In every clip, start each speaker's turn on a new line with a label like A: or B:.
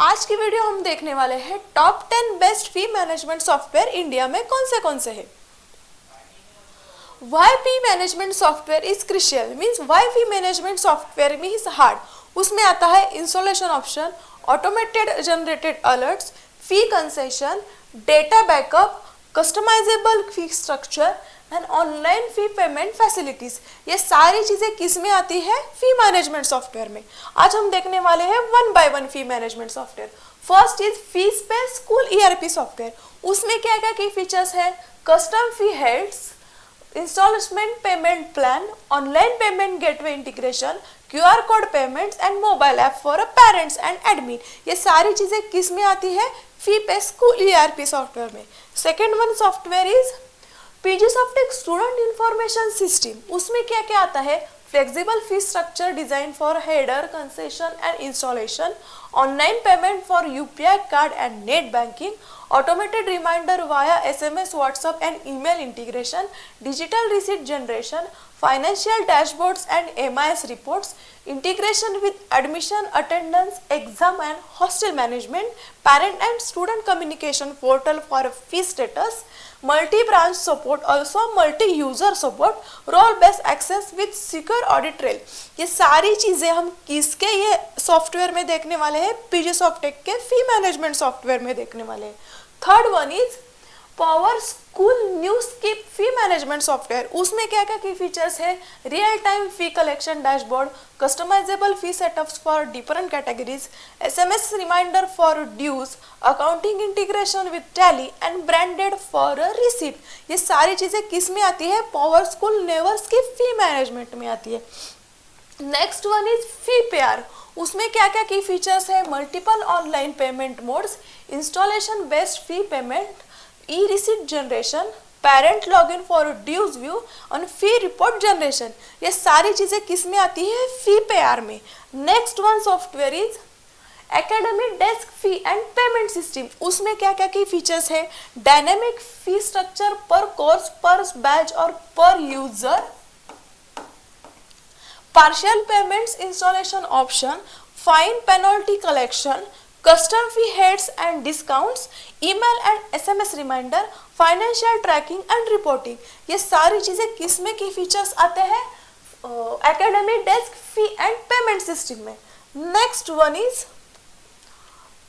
A: आज की वीडियो हम देखने वाले हैं टॉप 10 बेस्ट फी मैनेजमेंट सॉफ्टवेयर इंडिया में कौन से हैं। Why fee management software is crucial means why fee management software means hard। उसमें आता है installation option, automated generated alerts, fee concession, data backup, customisable fee structure and online fee payment facilities. ये सारी चीजें किस में आती है? फी मैनेजमेंट सॉफ्टवेयर में। आज हम देखने वाले हैं one by one fee management software. First is fees pay school ERP software. उसमें क्या क्या की फीचर्स है? Custom fee heads, instalment payment plan, online payment gateway integration, QR code payments and mobile app for parents and admin. ये सारी चीजें किस में आती है? Fee pay school ERP software में। Second one software is PGSoftTech student information system. उसमें क्या क्या आता है? Flexible fee structure design for header concession and installation, online payment for UPI card and net banking, automated reminder via SMS, WhatsApp and email integration, digital receipt generation, financial dashboards and MIS reports, integration with admission, attendance, exam and hostel management, parent and student communication portal for fee status, multi-branch support, also multi-user support, role-based access with secure audit trail। ये सारी चीज़ें हम किसके ये software में देखने वाले हैं? PGSoftTech के फी मैनेजमेंट सॉफ्टवेयर में देखने वाले हैं। Third one is power school new skip fee management software. उसमें क्या क्या की फीचर्स है? Real time fee collection dashboard, customisable fee setups for different categories, SMS reminder for dues, accounting integration with Tally and branded for receipt. ये सारी चीजें किस में आती है? Power school never skip fee management में आती है। Next one is fee payer. उसमें क्या क्या की फीचर्स है? Multiple online payment modes, installation based fee payment, e receipt generation, parent login for dues view और फी रिपोर्ट जनरेशन। ये सारी चीजें किस में आती है? फी पेयर में। Next one software is academic desk fee and payment system. उसमें क्या क्या की फीचर्स है? डायनेमिक फी स्ट्रक्चर पर कोर्स, पर बैच और पर user, partial payments installation option, fine penalty collection, custom fee heads and discounts, email and SMS reminder, financial tracking and reporting। ये सारी चीजें किस में की फीचर्स आते हैं? Academic desk fee and payment system में। Next one is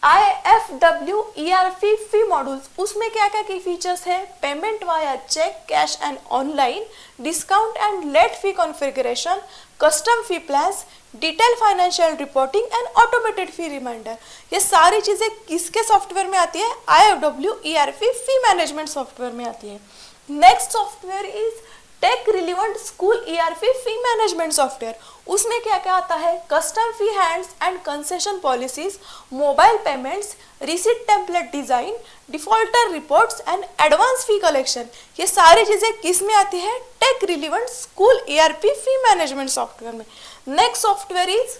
A: IFW ERP fee modules. उसमें क्या क्या की फीचर्स है? Payment via cheque, cash and online, discount and late fee configuration, custom fee plans, detail financial reporting and automated fee reminder. ये सारी चीजें किसके सॉफ्टवेयर में आती है? IFW ERP fee management software में आती है। Next software is tech relevant school ERP fee management software. उसमें क्या क्या आता है? Custom fee hands and concession policies, mobile payments, receipt template design, defaulter reports and advance fee collection. ये सारी चीजें किस में आती है? Tech relevant school ERP fee management software में। Next software is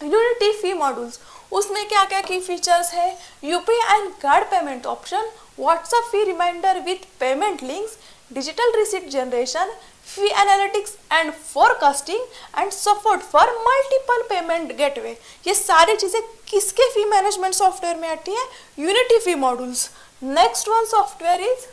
A: unity fee modules. उसमें क्या क्या की फीचर्स है? UPI and card payment option, WhatsApp fee reminder with payment links, digital receipt generation, fee analytics and forecasting and support for multiple payment gateway. ये सारी चीजें किसके फी management software में आती है? Unity fee modules. Next one software is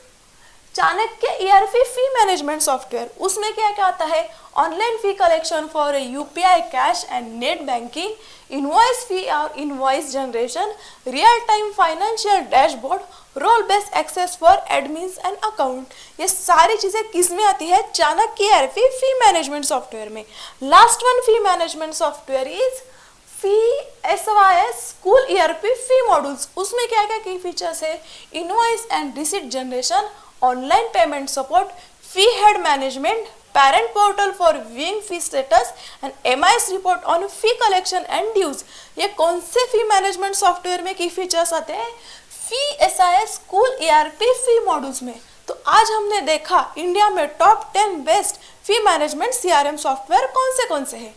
A: Chanakya ERP fee management software. उसमें क्या क्या आता है? Online fee collection for UPI cash and net banking, invoice fee और invoice generation, real time financial dashboard, role based access for admins and account. ये सारी चीजें किस में आती है? Chanakya ERP fee management software में। Last one fee management software is FESYS school ERP fee modules. उसमें क्या क्या की फीचर्स है? Invoice and receipt generation, online payment support, fee head management, parent portal for viewing fee status and MIS report on fee collection and dues। ये कौन से फी management software में की फीचर्स आते हैं? FESYS school ERP fee modules में। तो आज हमने देखा इंडिया में टॉप 10 बेस्ट फी मैनेजमेंट CRM सॉफ्टवेयर कौन से हैं।